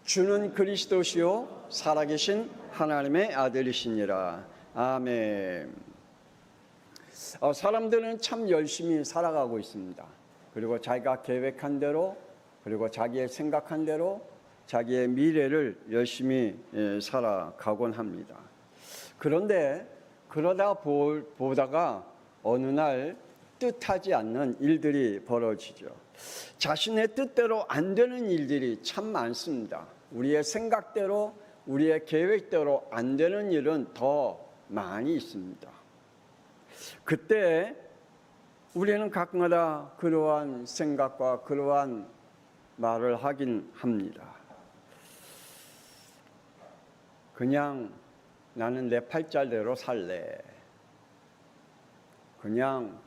주는 그리스도시요 살아계신 하나님의 아들이시니라. 아멘. 사람들은 참 열심히 살아가고 있습니다. 그리고 자기가 계획한 대로, 그리고 자기의 생각한 대로 자기의 미래를 열심히 살아가곤 합니다. 그런데 그러다 보다가 어느 날 뜻하지 않는 일들이 벌어지죠. 자신의 뜻대로 안 되는 일들이 참 많습니다. 우리의 생각대로, 우리의 계획대로 안 되는 일은 더 많이 있습니다. 그때 우리는 가끔가다 그러한 생각과 그러한 말을 하긴 합니다. 그냥 나는 내 팔자대로 살래. 그냥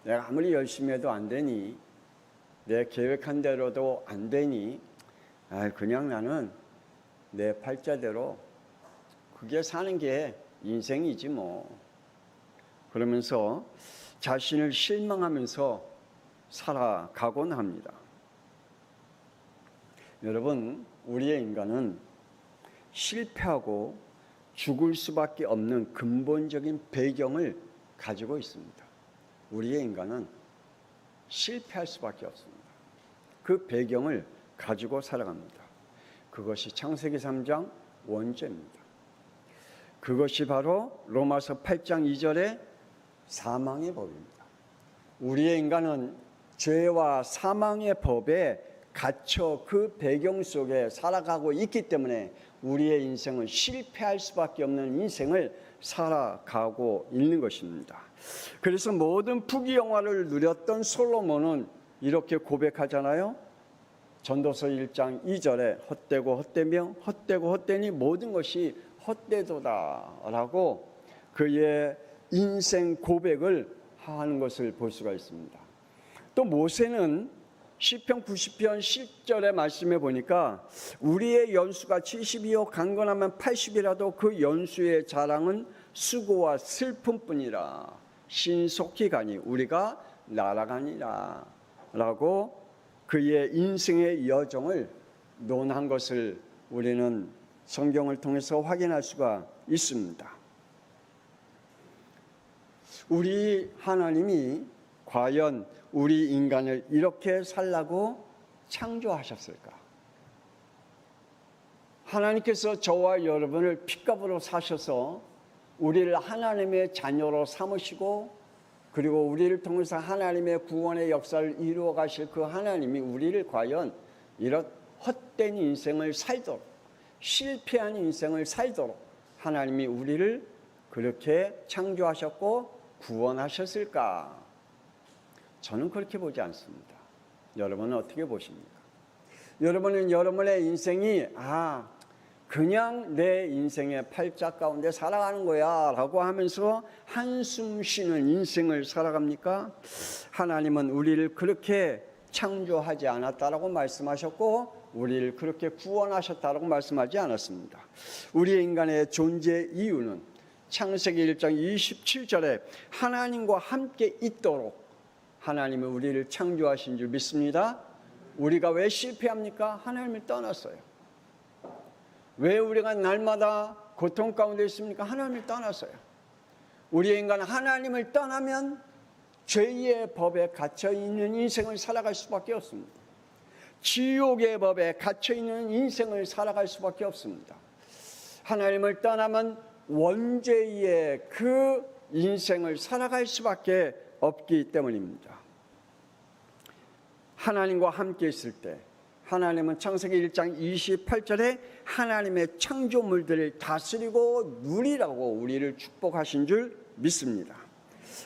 내가 아무리 열심히 해도 안 되니, 내 계획한 대로도 안 되니, 그냥 나는 내 팔자대로 그게 사는 게 인생이지 뭐. 그러면서 자신을 실망하면서 살아가곤 합니다. 여러분, 우리의 인간은 실패하고 죽을 수밖에 없는 근본적인 배경을 가지고 있습니다. 우리의 인간은 실패할 수밖에 없습니다. 그 배경을 가지고 살아갑니다. 그것이 창세기 3장 원죄입니다. 그것이 바로 로마서 8장 2절의 사망의 법입니다. 우리의 인간은 죄와 사망의 법에 갇혀 그 배경 속에 살아가고 있기 때문에 우리의 인생은 실패할 수밖에 없는 인생을 살아가고 있는 것입니다. 그래서 모든 부귀영화를 누렸던 솔로몬은 이렇게 고백하잖아요. 전도서 1장 2절에 헛되고 헛되며 헛되고 헛되니 모든 것이 헛되도다 라고 그의 인생 고백을 하는 것을 볼 수가 있습니다. 또 모세는 시편 90편 10절의 말씀에 보니까 우리의 연수가 70이요 강건하면 80이라도 그 연수의 자랑은 수고와 슬픔뿐이라 신속히 가니 우리가 날아가니라 라고 그의 인생의 여정을 논한 것을 우리는 성경을 통해서 확인할 수가 있습니다. 우리 하나님이 과연 우리 인간을 이렇게 살라고 창조하셨을까? 하나님께서 저와 여러분을 핏값으로 사셔서 우리를 하나님의 자녀로 삼으시고 그리고 우리를 통해서 하나님의 구원의 역사를 이루어 가실 그 하나님이 우리를 과연 이런 헛된 인생을 살도록, 실패한 인생을 살도록 하나님이 우리를 그렇게 창조하셨고 구원하셨을까? 저는 그렇게 보지 않습니다. 여러분은 어떻게 보십니까? 여러분은 여러분의 인생이 그냥 내 인생의 팔자 가운데 살아가는 거야 라고 하면서 한숨 쉬는 인생을 살아갑니까? 하나님은 우리를 그렇게 창조하지 않았다라고 말씀하셨고 우리를 그렇게 구원하셨다라고 말씀하지 않았습니다. 우리 인간의 존재 이유는 창세기 1장 27절에 하나님과 함께 있도록 하나님은 우리를 창조하신 줄 믿습니다. 우리가 왜 실패합니까? 하나님을 떠났어요. 왜 우리가 날마다 고통 가운데 있습니까? 하나님을 떠났어요. 우리 인간은 하나님을 떠나면 죄의 법에 갇혀있는 인생을 살아갈 수밖에 없습니다. 지옥의 법에 갇혀있는 인생을 살아갈 수밖에 없습니다. 하나님을 떠나면 원죄의 그 인생을 살아갈 수밖에 없기 때문입니다. 하나님과 함께 있을 때 하나님은 창세기 1장 28절에 하나님의 창조물들을 다스리고 누리라고 우리를 축복하신 줄 믿습니다.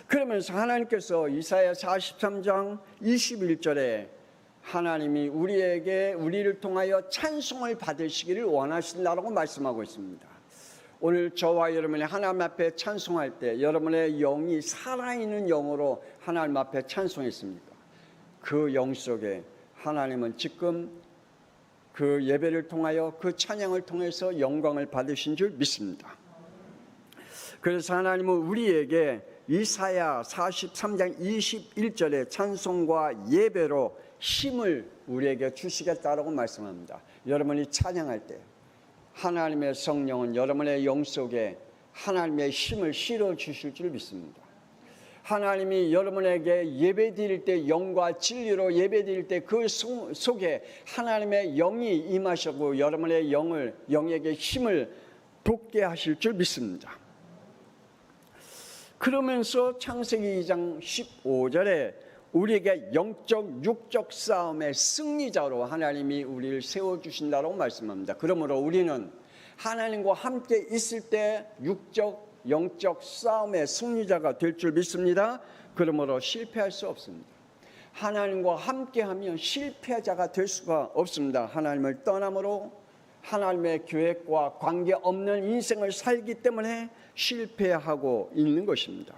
그러면서 하나님께서 이사야 43장 21절에 하나님이 우리를 통하여 찬송을 받으시기를 원하신다라고 말씀하고 있습니다. 오늘 저와 여러분이 하나님 앞에 찬송할 때 여러분의 영이 살아있는 영으로 하나님 앞에 찬송했습니까? 그 영 속에 하나님은 지금 그 예배를 통하여 그 찬양을 통해서 영광을 받으신 줄 믿습니다. 그래서 하나님은 우리에게 이사야 43장 21절의 찬송과 예배로 힘을 우리에게 주시겠다라고 말씀합니다. 여러분이 찬양할 때 하나님의 성령은 여러분의 영 속에 하나님의 힘을 실어 주실 줄 믿습니다. 하나님이 여러분에게 예배드릴 때 영과 진리로 예배드릴 때 그 속에 하나님의 영이 임하시고 여러분의 영에게 힘을 돋게 하실 줄 믿습니다. 그러면서 창세기 2장 15절에 우리에게 영적 육적 싸움의 승리자로 하나님이 우리를 세워주신다고 말씀합니다. 그러므로 우리는 하나님과 함께 있을 때 육적 영적 싸움의 승리자가 될 줄 믿습니다. 그러므로 실패할 수 없습니다. 하나님과 함께하면 실패자가 될 수가 없습니다. 하나님을 떠남으로 하나님의 계획과 관계없는 인생을 살기 때문에 실패하고 있는 것입니다.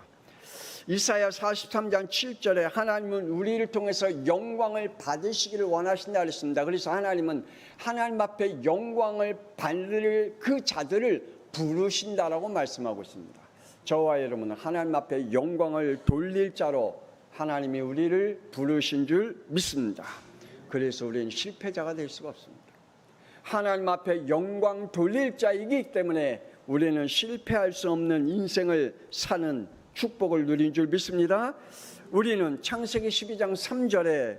이사야 43장 7절에 하나님은 우리를 통해서 영광을 받으시기를 원하신다 그랬습니다. 그래서 하나님은 하나님 앞에 영광을 받을 그 자들을 부르신다라고 말씀하고 있습니다. 저와 여러분은 하나님 앞에 영광을 돌릴 자로 하나님이 우리를 부르신 줄 믿습니다. 그래서 우리는 실패자가 될 수가 없습니다. 하나님 앞에 영광 돌릴 자이기 때문에 우리는 실패할 수 없는 인생을 사는 축복을 누린 줄 믿습니다. 우리는 창세기 12장 3절에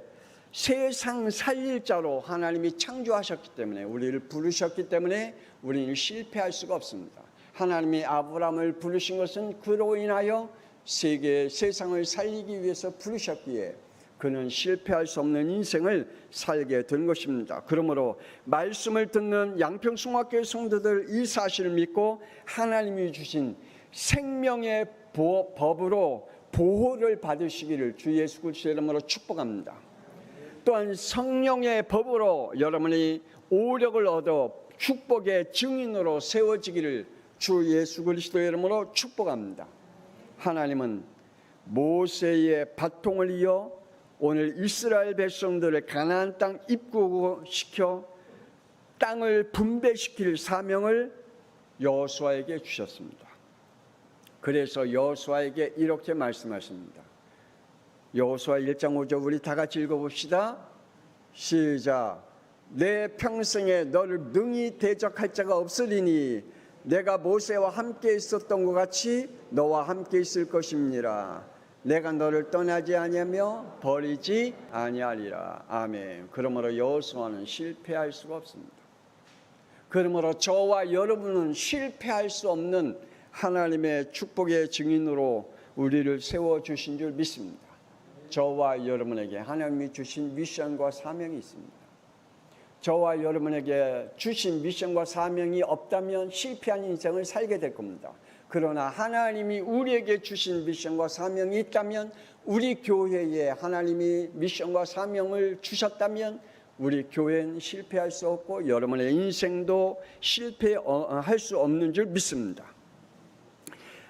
세상 살릴 자로 하나님이 창조하셨기 때문에 우리를 부르셨기 때문에 우리는 실패할 수가 없습니다. 하나님이 아브라함을 부르신 것은 그로 인하여 세상을 살리기 위해서 부르셨기에 그는 실패할 수 없는 인생을 살게 된 것입니다. 그러므로 말씀을 듣는 양평송학교의 성도들 이 사실을 믿고 하나님이 주신 생명의 법으로 보호를 받으시기를 주 예수 그리스도의 이름으로 축복합니다. 또한 성령의 법으로 여러분이 오력을 얻어 축복의 증인으로 세워지기를 주 예수 그리스도의 이름으로 축복합니다. 하나님은 모세의 바통을 이어 오늘 이스라엘 백성들을 가나안 땅 입국시켜 땅을 분배시킬 사명을 여호수아에게 주셨습니다. 그래서 여호수아에게 이렇게 말씀하십니다. 여호수아 1장 5절 우리 다 같이 읽어봅시다. 시작. 내 평생에 너를 능히 대적할 자가 없으리니 내가 모세와 함께 있었던 것 같이 너와 함께 있을 것입니다. 내가 너를 떠나지 아니하며 버리지 아니하리라. 아멘. 그러므로 여호수아는 실패할 수가 없습니다. 그러므로 저와 여러분은 실패할 수 없는 하나님의 축복의 증인으로 우리를 세워주신 줄 믿습니다. 저와 여러분에게 하나님이 주신 미션과 사명이 있습니다. 저와 여러분에게 주신 미션과 사명이 없다면 실패한 인생을 살게 될 겁니다. 그러나 하나님이 우리에게 주신 미션과 사명이 있다면 우리 교회에 하나님이 미션과 사명을 주셨다면 우리 교회는 실패할 수 없고 여러분의 인생도 실패할 수 없는 줄 믿습니다.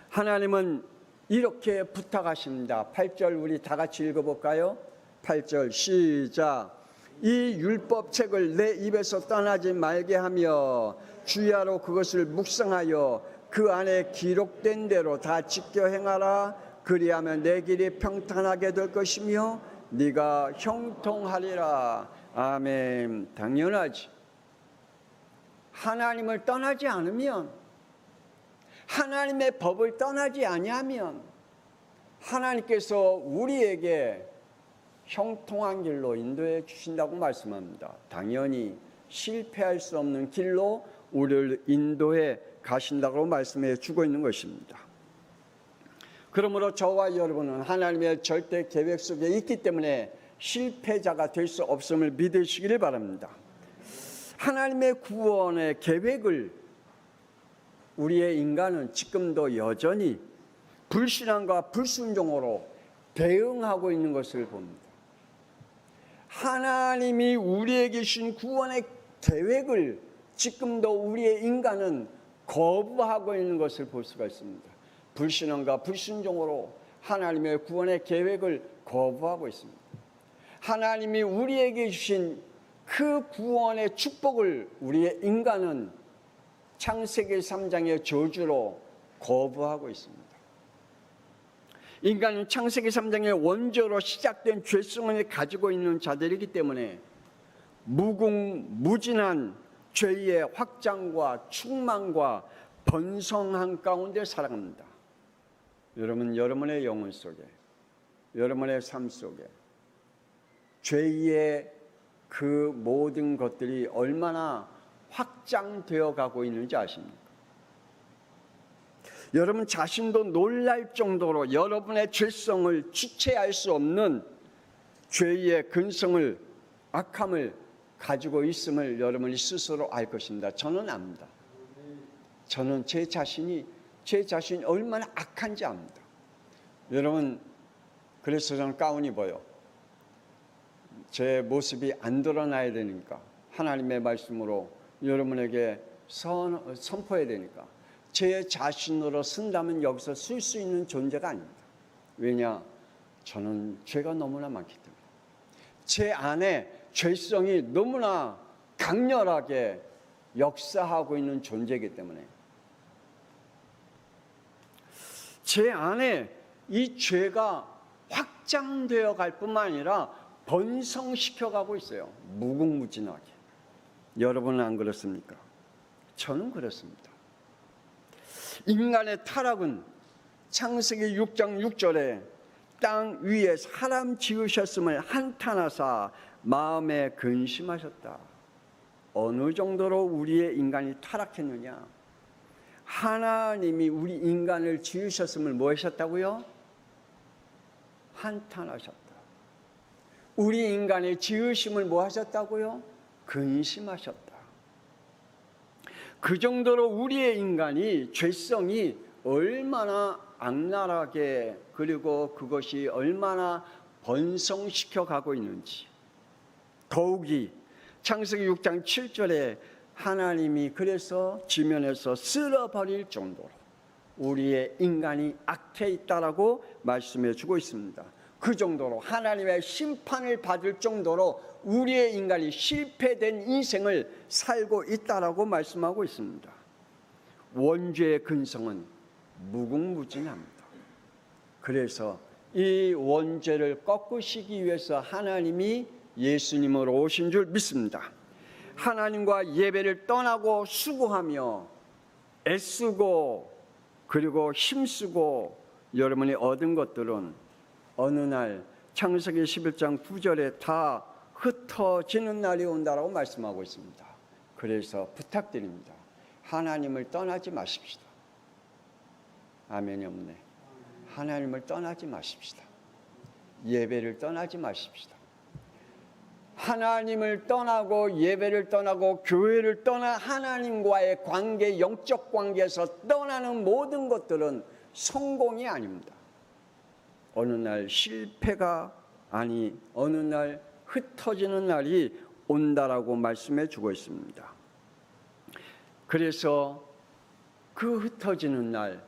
하나님은 이렇게 부탁하십니다. 8절 우리 다 같이 읽어볼까요? 8절 시작. 이 율법책을 내 입에서 떠나지 말게 하며 주야로 그것을 묵상하여 그 안에 기록된 대로 다 지켜 행하라. 그리하면 내 길이 평탄하게 될 것이며 네가 형통하리라. 아멘. 당연하지. 하나님을 떠나지 않으면, 하나님의 법을 떠나지 아니하면 하나님께서 우리에게 형통한 길로 인도해 주신다고 말씀합니다. 당연히 실패할 수 없는 길로 우리를 인도해 가신다고 말씀해 주고 있는 것입니다. 그러므로 저와 여러분은 하나님의 절대 계획 속에 있기 때문에 실패자가 될 수 없음을 믿으시기를 바랍니다. 하나님의 구원의 계획을 우리의 인간은 지금도 여전히 불신앙과 불순종으로 대응하고 있는 것을 봅니다. 하나님이 우리에게 주신 구원의 계획을 지금도 우리의 인간은 거부하고 있는 것을 볼 수가 있습니다. 불신앙과 불순종으로 하나님의 구원의 계획을 거부하고 있습니다. 하나님이 우리에게 주신 그 구원의 축복을 우리의 인간은 창세기 3장의 저주로 거부하고 있습니다. 인간은 창세기 3장의 원조로 시작된 죄성을 가지고 있는 자들이기 때문에 무궁무진한 죄의 확장과 충만과 번성한 가운데 살아갑니다. 여러분, 여러분의 영혼 속에, 여러분의 삶 속에 죄의 그 모든 것들이 얼마나 확장되어 가고 있는지 아십니까? 여러분 자신도 놀랄 정도로 여러분의 죄성을 주체할 수 없는 죄의 근성을, 악함을 가지고 있음을 여러분이 스스로 알 것입니다. 저는 압니다. 저는 제 자신이 얼마나 악한지 압니다. 여러분, 그래서 저는 가운 입어요. 제 모습이 안 드러나야 되니까, 하나님의 말씀으로 여러분에게 선포해야 되니까 제 자신으로 쓴다면 여기서 쓸 수 있는 존재가 아닙니다. 왜냐? 저는 죄가 너무나 많기 때문에, 제 안에 죄성이 너무나 강렬하게 역사하고 있는 존재이기 때문에, 제 안에 이 죄가 확장되어 갈 뿐만 아니라 번성시켜 가고 있어요. 무궁무진하게. 여러분은 안 그렇습니까? 저는 그렇습니다. 인간의 타락은 창세기 6장 6절에 땅 위에 사람 지으셨음을 한탄하사 마음에 근심하셨다. 어느 정도로 우리의 인간이 타락했느냐? 하나님이 우리 인간을 지으셨음을 뭐 하셨다고요? 한탄하셨다. 우리 인간의 지으심을 뭐 하셨다고요? 근심하셨다. 그 정도로 우리의 인간이 죄성이 얼마나 악랄하게, 그리고 그것이 얼마나 번성시켜 가고 있는지, 더욱이 창세기 6장 7절에 하나님이 그래서 지면에서 쓸어버릴 정도로 우리의 인간이 악해 있다라고 말씀해 주고 있습니다. 그 정도로 하나님의 심판을 받을 정도로 우리의 인간이 실패된 인생을 살고 있다라고 말씀하고 있습니다. 원죄의 근성은 무궁무진합니다. 그래서 이 원죄를 꺾으시기 위해서 하나님이 예수님으로 오신 줄 믿습니다. 하나님과 예배를 떠나고 수고하며 애쓰고 그리고 힘쓰고 여러분이 얻은 것들은 어느 날 창세기 11장 9절에 다 흩어지는 날이 온다라고 말씀하고 있습니다. 그래서 부탁드립니다. 하나님을 떠나지 마십시다. 아멘이 없네. 하나님을 떠나지 마십시다. 예배를 떠나지 마십시다. 하나님을 떠나고 예배를 떠나고 교회를 떠나 하나님과의 관계, 영적 관계에서 떠나는 모든 것들은 성공이 아닙니다. 어느 날 실패가 아니 어느 날 흩어지는 날이 온다라고 말씀해 주고 있습니다. 그래서 그 흩어지는 날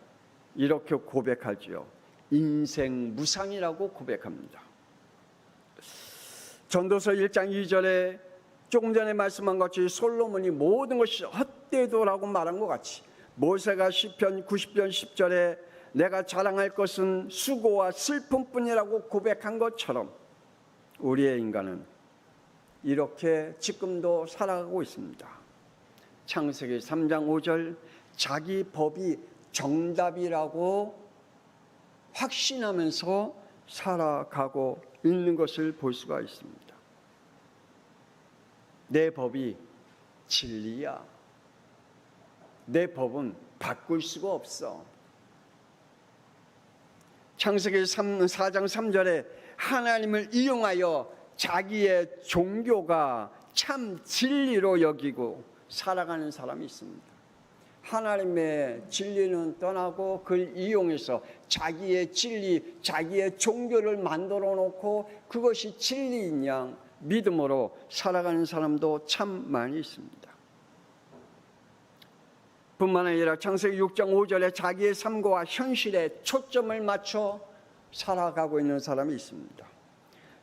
이렇게 고백하지요. 인생 무상이라고 고백합니다. 전도서 1장 2절에 조금 전에 말씀한 것 같이 솔로몬이 모든 것이 헛되도라고 말한 것 같이 모세가 시편 90편 10절에 내가 자랑할 것은 수고와 슬픔뿐이라고 고백한 것처럼 우리의 인간은 이렇게 지금도 살아가고 있습니다. 창세기 3장 5절 자기 법이 정답이라고 확신하면서 살아가고 있는 것을 볼 수가 있습니다. 내 법이 진리야. 내 법은 바꿀 수가 없어. 창세기 4장 3절에 하나님을 이용하여 자기의 종교가 참 진리로 여기고 살아가는 사람이 있습니다. 하나님의 진리는 떠나고 그걸 이용해서 자기의 진리, 자기의 종교를 만들어 놓고 그것이 진리인 양 믿음으로 살아가는 사람도 참 많이 있습니다. 뿐만 아니라 창세기 6장 5절에 자기의 삶과 현실에 초점을 맞춰 살아가고 있는 사람이 있습니다.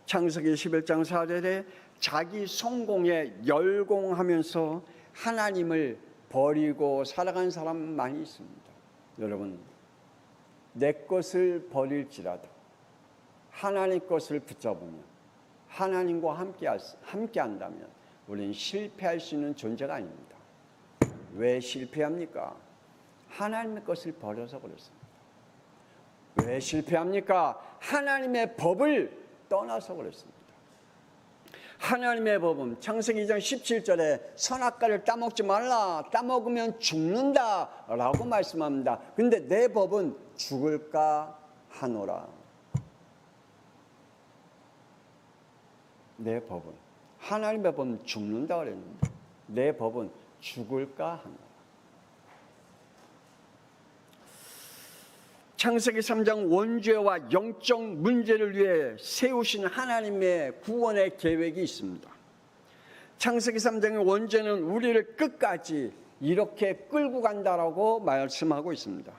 창세기 11장 4절에 자기 성공에 열공하면서 하나님을 버리고 살아가는 사람 많이 있습니다. 여러분, 내 것을 버릴지라도 하나님 것을 붙잡으면, 하나님과 함께 한다면 우리는 실패할 수 있는 존재가 아닙니다. 왜 실패합니까? 하나님의 것을 버려서 그렇습니다. 왜 실패합니까? 하나님의 법을 떠나서 그렇습니다. 하나님의 법은 창세기 2장 17절에 선악과를 따먹지 말라, 따먹으면 죽는다 라고 말씀합니다. 근데 내 법은 죽을까 하노라. 내 법은, 하나님의 법은 죽는다 그랬는데 내 법은 죽을까 하노라. 창세기 3장 원죄와 영적 문제를 위해 세우신 하나님의 구원의 계획이 있습니다. 창세기 3장의 원죄는 우리를 끝까지 이렇게 끌고 간다라고 말씀하고 있습니다.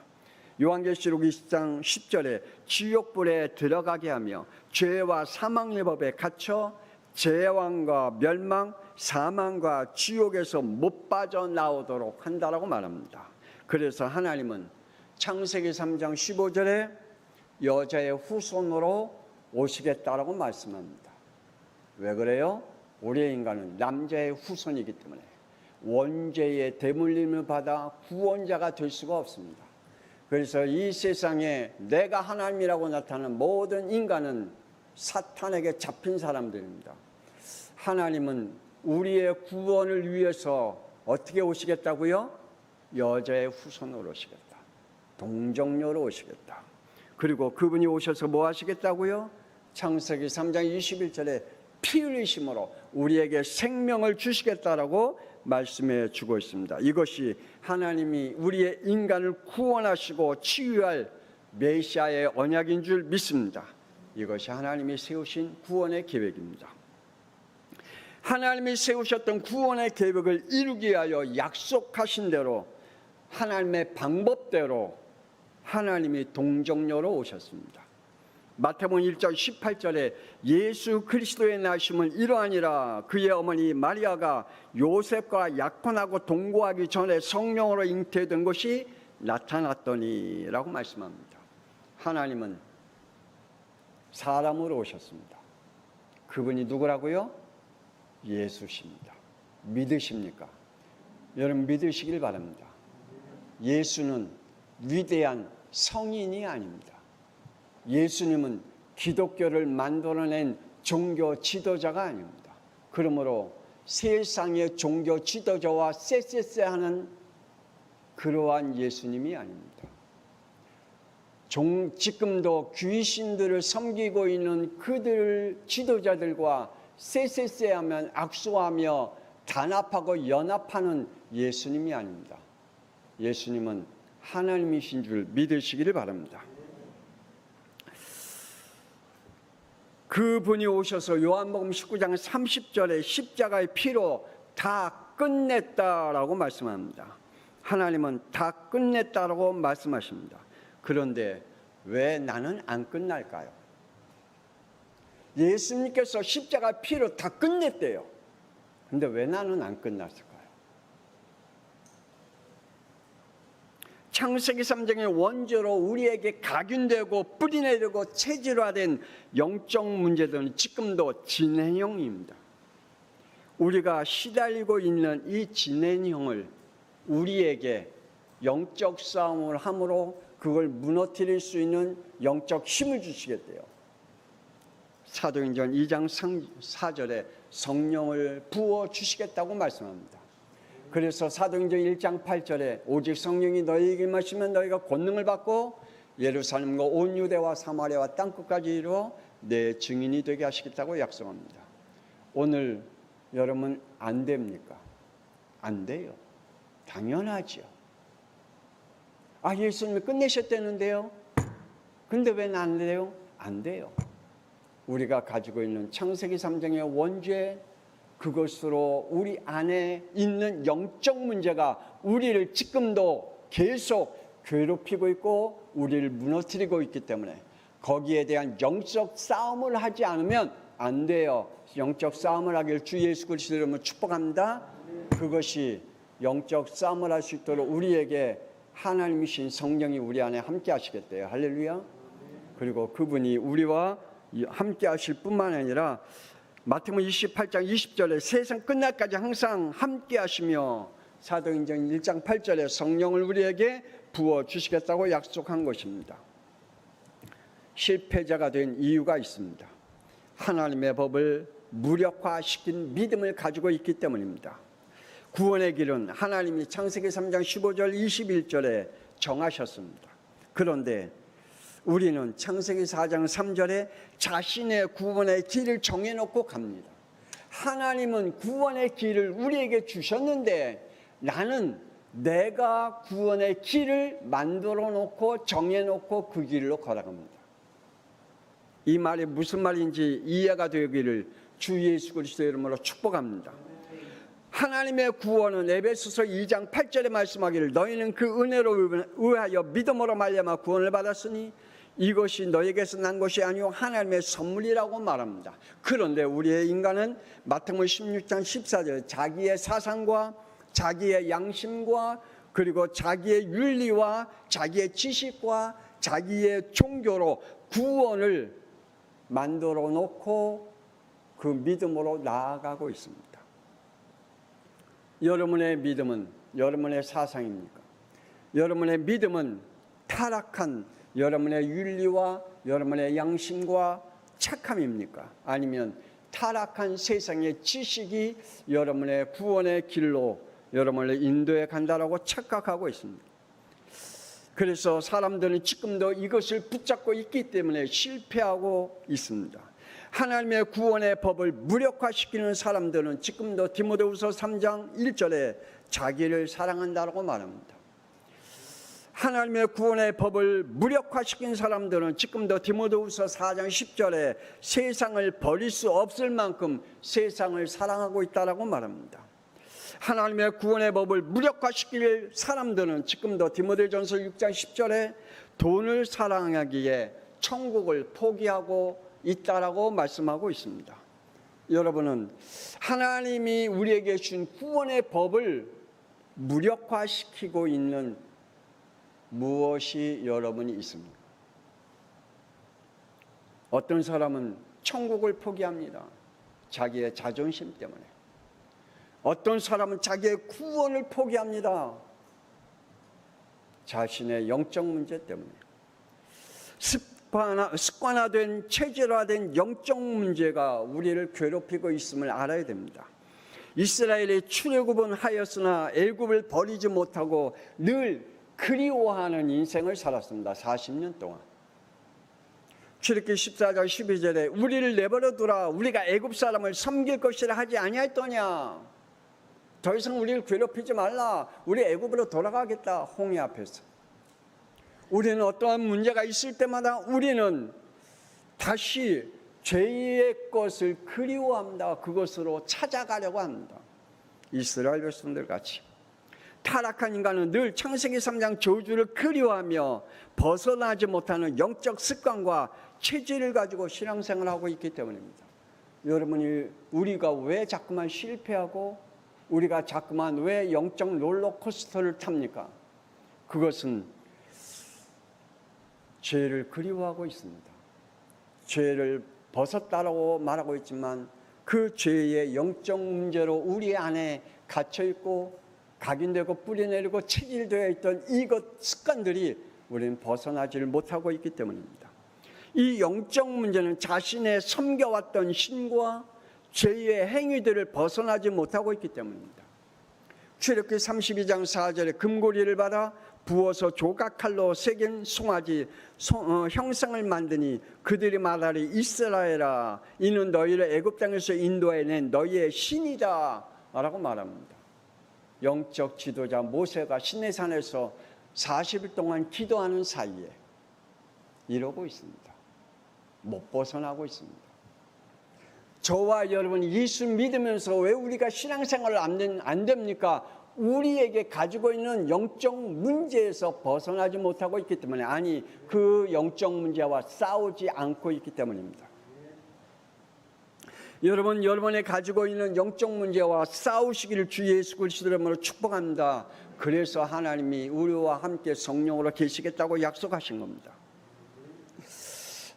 요한계시록 20장 10절에 지옥불에 들어가게 하며 죄와 사망의 법에 갇혀 재앙과 멸망, 사망과 지옥에서 못 빠져나오도록 한다라고 말합니다. 그래서 하나님은 창세기 3장 15절에 여자의 후손으로 오시겠다라고 말씀합니다. 왜 그래요? 우리의 인간은 남자의 후손이기 때문에 원죄의 대물림을 받아 구원자가 될 수가 없습니다. 그래서 이 세상에 내가 하나님이라고 나타나는 모든 인간은 사탄에게 잡힌 사람들입니다. 하나님은 우리의 구원을 위해서 어떻게 오시겠다고요? 여자의 후손으로 오시겠다. 동정녀로 오시겠다. 그리고 그분이 오셔서 뭐 하시겠다고요? 창세기 3장 21절에 피 흘리심으로 우리에게 생명을 주시겠다라고 말씀해 주고 있습니다. 이것이 하나님이 우리의 인간을 구원하시고 치유할 메시아의 언약인 줄 믿습니다. 이것이 하나님이 세우신 구원의 계획입니다. 하나님이 세우셨던 구원의 계획을 이루기 위하여 약속하신 대로 하나님의 방법대로 하나님이 동정녀로 오셨습니다. 마태복음 1장 18절에 예수 그리스도의 나심은 이러하니라. 그의 어머니 마리아가 요셉과 약혼하고 동거하기 전에 성령으로 잉태된 것이 나타났더니 라고 말씀합니다. 하나님은 사람으로 오셨습니다. 그분이 누구라고요? 예수십니다. 믿으십니까? 여러분 믿으시길 바랍니다. 예수는 위대한 성인이 아닙니다. 예수님은 기독교를 만들어낸 종교 지도자가 아닙니다. 그러므로 세상의 종교 지도자와 쎄쎄쎄하는 그러한 예수님이 아닙니다. 지금도 귀신들을 섬기고 있는 그들 지도자들과 쎄쎄쎄하면 악수하며 단합하고 연합하는 예수님이 아닙니다. 예수님은 하나님이신 줄 믿으시기를 바랍니다. 그분이 오셔서 요한복음 19장 30절에 십자가의 피로 다 끝냈다라고 말씀합니다. 하나님은 다 끝냈다라고 말씀하십니다. 그런데 왜 나는 안 끝날까요? 예수님께서 십자가 피로 다 끝냈대요. 근데 왜 나는 안 끝났을까요? 창세기 3장의 원죄로 우리에게 각인되고 뿌리내리고 체질화된 영적 문제들은 지금도 진행형입니다. 우리가 시달리고 있는 이 진행형을 우리에게 영적 싸움을 함으로 그걸 무너뜨릴 수 있는 영적 힘을 주시겠대요. 사도행전 2장 4절에 성령을 부어주시겠다고 말씀합니다. 그래서 사도행전 1장 8절에 오직 성령이 너희에게 임하시면 너희가 권능을 받고 예루살렘과 온 유대와 사마리아와 땅끝까지 이루어 내 증인이 되게 하시겠다고 약속합니다. 오늘 여러분 안 됩니까? 안 돼요. 당연하죠. 아, 예수님이 끝내셨다는데요. 근데 왜 안 돼요? 안 돼요. 우리가 가지고 있는 창세기 3장의 원죄, 그것으로 우리 안에 있는 영적 문제가 우리를 지금도 계속 괴롭히고 있고 우리를 무너뜨리고 있기 때문에 거기에 대한 영적 싸움을 하지 않으면 안 돼요. 영적 싸움을 하길 주 예수 그리스도 이름으로 축복합니다. 그것이 영적 싸움을 할 수 있도록 우리에게 하나님이신 성령이 우리 안에 함께 하시겠대요. 할렐루야. 그리고 그분이 우리와 함께 하실 뿐만 아니라 마태복음 28장 20절에 세상 끝날까지 항상 함께 하시며 사도행전 1장 8절에 성령을 우리에게 부어주시겠다고 약속한 것입니다. 실패자가 된 이유가 있습니다. 하나님의 법을 무력화시킨 믿음을 가지고 있기 때문입니다. 구원의 길은 하나님이 창세기 3장 15절 21절에 정하셨습니다. 그런데 우리는 창세기 4장 3절에 자신의 구원의 길을 정해놓고 갑니다. 하나님은 구원의 길을 우리에게 주셨는데 나는 내가 구원의 길을 만들어 놓고 정해놓고 그 길로 걸어갑니다. 이 말이 무슨 말인지 이해가 되기를 주 예수 그리스도의 이름으로 축복합니다. 하나님의 구원은 에베소서 2장 8절에 말씀하기를 너희는 그 은혜로 의하여 믿음으로 말미암아 구원을 받았으니 이것이 너에게서 난 것이 아니요 하나님의 선물이라고 말합니다. 그런데 우리의 인간은 마태복음 16장 14절 자기의 사상과 자기의 양심과 그리고 자기의 윤리와 자기의 지식과 자기의 종교로 구원을 만들어 놓고 그 믿음으로 나아가고 있습니다. 여러분의 믿음은 여러분의 사상입니까? 여러분의 믿음은 타락한 여러분의 윤리와 여러분의 양심과 착함입니까? 아니면 타락한 세상의 지식이 여러분의 구원의 길로 여러분을 인도해 간다라고 착각하고 있습니다. 그래서 사람들은 지금도 이것을 붙잡고 있기 때문에 실패하고 있습니다. 하나님의 구원의 법을 무력화시키는 사람들은 지금도 디모데후서 3장 1절에 자기를 사랑한다라고 말합니다. 하나님의 구원의 법을 무력화시킨 사람들은 지금도 디모데후서 4장 10절에 세상을 버릴 수 없을 만큼 세상을 사랑하고 있다라고 말합니다. 하나님의 구원의 법을 무력화시킬 사람들은 지금도 디모데전서 6장 10절에 돈을 사랑하기에 천국을 포기하고 있다라고 말씀하고 있습니다. 여러분은 하나님이 우리에게 주신 구원의 법을 무력화시키고 있는 무엇이 여러분이 있습니까? 어떤 사람은 천국을 포기합니다. 자기의 자존심 때문에. 어떤 사람은 자기의 구원을 포기합니다. 자신의 영적 문제 때문에. 습관화된 체질화된 영적 문제가 우리를 괴롭히고 있음을 알아야 됩니다. 이스라엘이 출애굽은 하였으나 애굽을 버리지 못하고 늘 그리워하는 인생을 살았습니다. 40년 동안. 출애굽기 14장 12절에 우리를 내버려 두라 우리가 애굽 사람을 섬길 것이라 하지 아니하였더냐. 더 이상 우리를 괴롭히지 말라. 우리 애굽으로 돌아가겠다. 홍해 앞에서. 우리는 어떠한 문제가 있을 때마다 우리는 다시 죄의 것을 그리워합니다. 그것으로 찾아가려고 합니다. 이스라엘 백성들 같이. 타락한 인간은 늘 창세기 3장 저주를 그리워하며 벗어나지 못하는 영적 습관과 체질을 가지고 신앙생활을 하고 있기 때문입니다. 여러분이 우리가 왜 자꾸만 실패하고 우리가 자꾸만 왜 영적 롤러코스터를 탑니까? 그것은 죄를 그리워하고 있습니다. 죄를 벗었다라고 말하고 있지만 그 죄의 영적 문제로 우리 안에 갇혀있고 각인되고 뿌리내리고 체질되어 있던 이것 습관들이 우리는 벗어나지를 못하고 있기 때문입니다. 이 영적 문제는 자신의 섬겨왔던 신과 죄의 행위들을 벗어나지 못하고 있기 때문입니다. 출애굽기 32장 4절에 금고리를 받아 부어서 조각칼로 새긴 송아지 형상을 만드니 그들이 말하리 이스라엘아 이는 너희를 애굽 땅에서 인도해낸 너희의 신이다 라고 말합니다. 영적 지도자 모세가 시내산에서 40일 동안 기도하는 사이에 이러고 있습니다. 못 벗어나고 있습니다. 저와 여러분 예수 믿으면서 왜 우리가 신앙생활을 안 됩니까? 우리에게 가지고 있는 영적 문제에서 벗어나지 못하고 있기 때문에 아니 그 영적 문제와 싸우지 않고 있기 때문입니다. 여러분, 여러분이 가지고 있는 영적 문제와 싸우시기를 주 예수 그리스도의 이름으로 축복합니다. 그래서 하나님이 우리와 함께 성령으로 계시겠다고 약속하신 겁니다.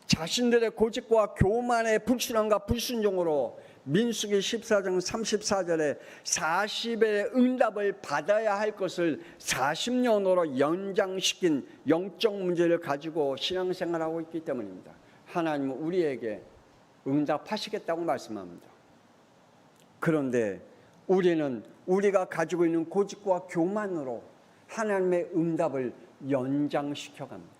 자신들의 고집과 교만의 불순함과 불순종으로 민수기 14장 34절에 40의 응답을 받아야 할 것을 40년으로 연장시킨 영적 문제를 가지고 신앙생활하고 있기 때문입니다. 하나님은 우리에게 응답하시겠다고 말씀합니다. 그런데 우리는 우리가 가지고 있는 고집과 교만으로 하나님의 응답을 연장시켜 갑니다.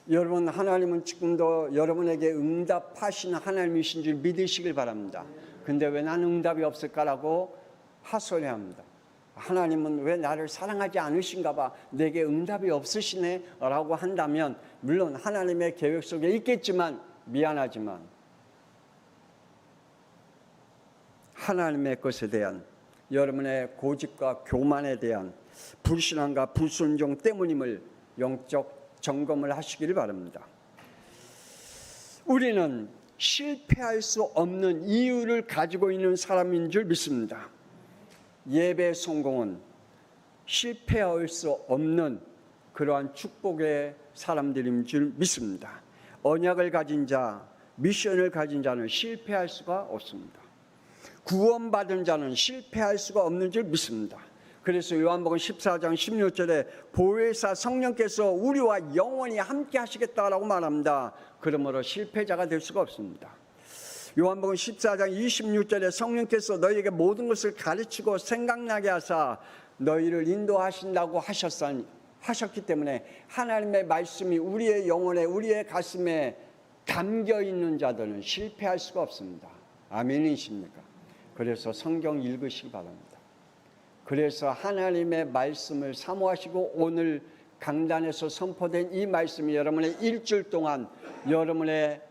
여러분, 하나님은 지금도 여러분에게 응답하시는 하나님이신 줄 믿으시길 바랍니다. 근데 왜 나는 응답이 없을까라고 하소연합니다. 하나님은 왜 나를 사랑하지 않으신가 봐, 내게 응답이 없으시네 라고 한다면, 물론 하나님의 계획 속에 있겠지만 미안하지만 하나님의 것에 대한 여러분의 고집과 교만에 대한 불신앙과 불순종 때문임을 영적 점검을 하시기를 바랍니다. 우리는 실패할 수 없는 이유를 가지고 있는 사람인 줄 믿습니다. 예배 성공은 실패할 수 없는 그러한 축복의 사람들인 줄 믿습니다. 언약을 가진 자, 미션을 가진 자는 실패할 수가 없습니다. 구원받은 자는 실패할 수가 없는 줄 믿습니다. 그래서 요한복음 14장 16절에 보혜사 성령께서 우리와 영원히 함께 하시겠다라고 말합니다. 그러므로 실패자가 될 수가 없습니다. 요한복음 14장 26절에 성령께서 너희에게 모든 것을 가르치고 생각나게 하사 너희를 인도하신다고 하셨기 때문에 하나님의 말씀이 우리의 영혼에, 우리의 가슴에 담겨 있는 자들은 실패할 수가 없습니다. 아멘이십니까? 그래서 성경 읽으시기 바랍니다. 그래서 하나님의 말씀을 사모하시고 오늘 강단에서 선포된 이 말씀이 여러분의 일주일 동안 여러분의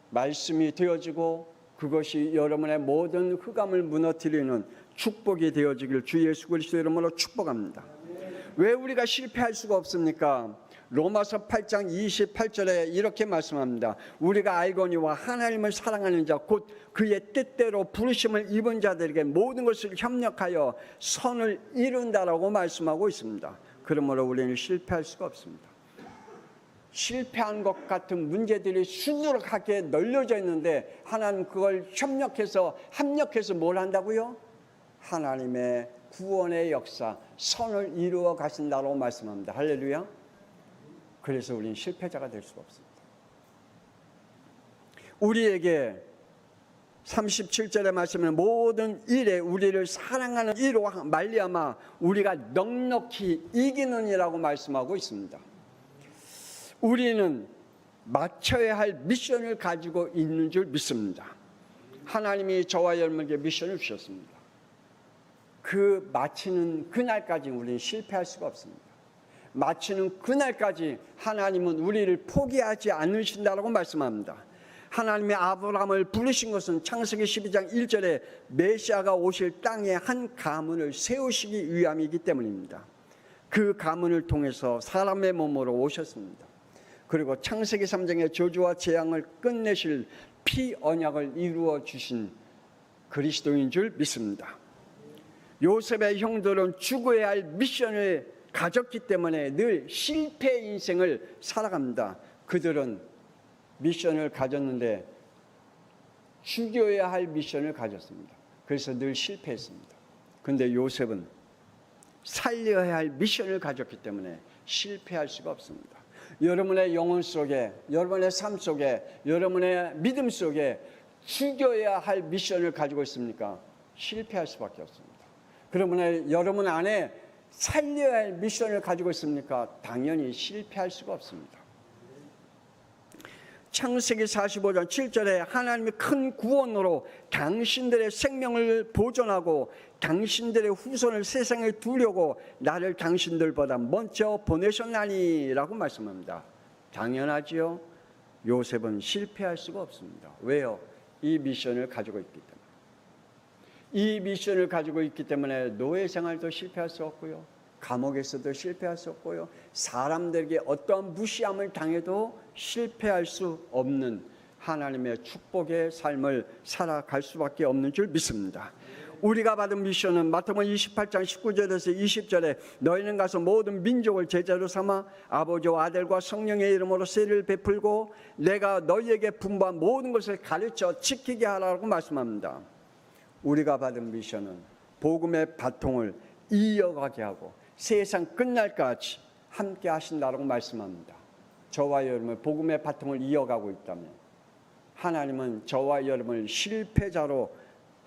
말씀이 되어지고 그것이 여러분의 모든 흑암을 무너뜨리는 축복이 되어지길 주 예수 그리스도의 이름으로 축복합니다. 왜 우리가 실패할 수가 없습니까? 로마서 8장 28절에 이렇게 말씀합니다. 우리가 알거니와 하나님을 사랑하는 자 곧 그의 뜻대로 부르심을 입은 자들에게 모든 것을 협력하여 선을 이룬다라고 말씀하고 있습니다. 그러므로 우리는 실패할 수가 없습니다. 실패한 것 같은 문제들이 수두룩하게 널려져 있는데 하나님 그걸 합력해서 뭘 한다고요? 하나님의 구원의 역사, 선을 이루어 가신다고 말씀합니다. 할렐루야. 그래서 우리는 실패자가 될 수가 없습니다. 우리에게 37절의 말씀은 모든 일에 우리를 사랑하는 이로 말미암아 우리가 넉넉히 이기느니라고 말씀하고 있습니다. 우리는 마쳐야 할 미션을 가지고 있는 줄 믿습니다. 하나님이 저와 여러분에게 미션을 주셨습니다. 그 마치는 그날까지 우리는 실패할 수가 없습니다. 마치는 그날까지 하나님은 우리를 포기하지 않으신다고 말씀합니다. 하나님의 아브라함을 부르신 것은 창세기 12장 1절에 메시아가 오실 땅에 한 가문을 세우시기 위함이기 때문입니다. 그 가문을 통해서 사람의 몸으로 오셨습니다. 그리고 창세기 3장의 저주와 재앙을 끝내실 피 언약을 이루어 주신 그리스도인 줄 믿습니다. 요셉의 형들은 죽어야 할 미션을 가졌기 때문에 늘 실패 인생을 살아갑니다. 그들은 미션을 가졌는데 죽여야 할 미션을 가졌습니다. 그래서 늘 실패했습니다. 그런데 요셉은 살려야 할 미션을 가졌기 때문에 실패할 수가 없습니다. 여러분의 영혼 속에, 여러분의 삶 속에, 여러분의 믿음 속에 죽여야 할 미션을 가지고 있습니까? 실패할 수밖에 없습니다. 그러면 여러분 안에 살려야 할 미션을 가지고 있습니까? 당연히 실패할 수가 없습니다. 창세기 45장 7절에 하나님의 큰 구원으로 당신들의 생명을 보존하고 당신들의 후손을 세상에 두려고 나를 당신들보다 먼저 보내셨나니 라고 말씀합니다. 당연하지요. 요셉은 실패할 수가 없습니다. 왜요? 이 미션을 가지고 있기 때문에. 이 미션을 가지고 있기 때문에 노예 생활도 실패할 수 없고요. 감옥에서도 실패할 수 없고요. 사람들에게 어떠한 무시함을 당해도 실패할 수 없는 하나님의 축복의 삶을 살아갈 수밖에 없는 줄 믿습니다. 우리가 받은 미션은 마태복음 28장 19절에서 20절에 너희는 가서 모든 민족을 제자로 삼아 아버지와 아들과 성령의 이름으로 세례를 베풀고 내가 너희에게 분부한 모든 것을 가르쳐 지키게 하라고 말씀합니다. 우리가 받은 미션은 복음의 바통을 이어가게 하고 세상 끝날까지 함께 하신다고 말씀합니다. 저와 여러분의 복음의 바통을 이어가고 있다면 하나님은 저와 여러분을 실패자로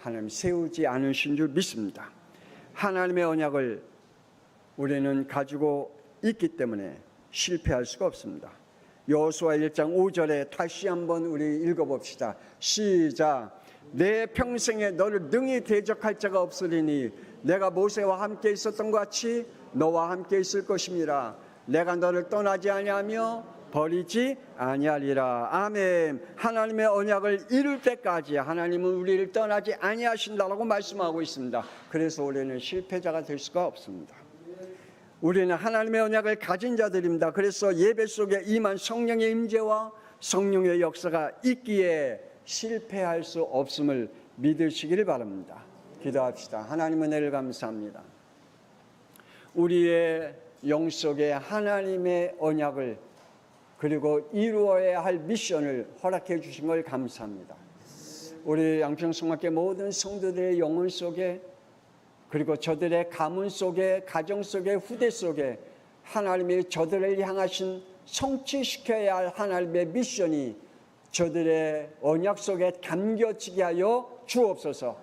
하나님 세우지 않으신 줄 믿습니다. 하나님의 언약을 우리는 가지고 있기 때문에 실패할 수가 없습니다. 여호수아 1장 5절에 다시 한번 우리 읽어봅시다. 시작. 내 평생에 너를 능히 대적할 자가 없으리니 내가 모세와 함께 있었던 것 같이 너와 함께 있을 것임이라. 내가 너를 떠나지 아니하며 버리지 아니하리라. 아멘. 하나님의 언약을 이룰 때까지 하나님은 우리를 떠나지 아니하신다라고 말씀하고 있습니다. 그래서 우리는 실패자가 될 수가 없습니다. 우리는 하나님의 언약을 가진 자들입니다. 그래서 예배 속에 임한 성령의 임재와 성령의 역사가 있기에 실패할 수 없음을 믿으시기를 바랍니다. 기도합시다. 하나님 은혜를 감사합니다. 우리의 영 속에 하나님의 언약을 그리고 이루어야 할 미션을 허락해 주신 걸 감사합니다. 우리 양평성학교 모든 성도들의 영혼 속에 그리고 저들의 가문 속에 가정 속에 후대 속에 하나님이 저들을 향하신 성취시켜야 할 하나님의 미션이 저들의 언약 속에 담겨지게 하여 주옵소서.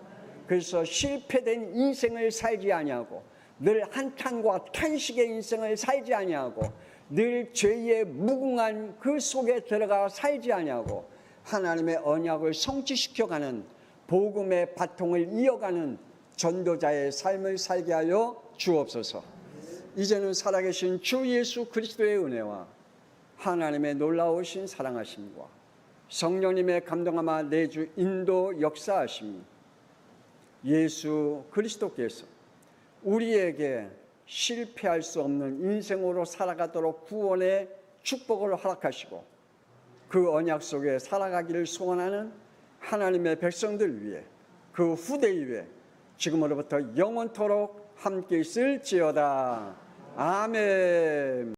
그래서 실패된 인생을 살지 아니하고 늘 한탄과 탄식의 인생을 살지 아니하고 늘 죄의 무궁한 그 속에 들어가 살지 아니하고 하나님의 언약을 성취시켜가는 복음의 바통을 이어가는 전도자의 삶을 살게 하여 주옵소서. 이제는 살아계신 주 예수 그리스도의 은혜와 하나님의 놀라우신 사랑하심과 성령님의 감동하마 내주 인도 역사하심이 예수 그리스도께서 우리에게 실패할 수 없는 인생으로 살아가도록 구원의 축복을 허락하시고 그 언약 속에 살아가기를 소원하는 하나님의 백성들 위해 그 후대 위에 지금으로부터 영원토록 함께 있을지어다. 아멘.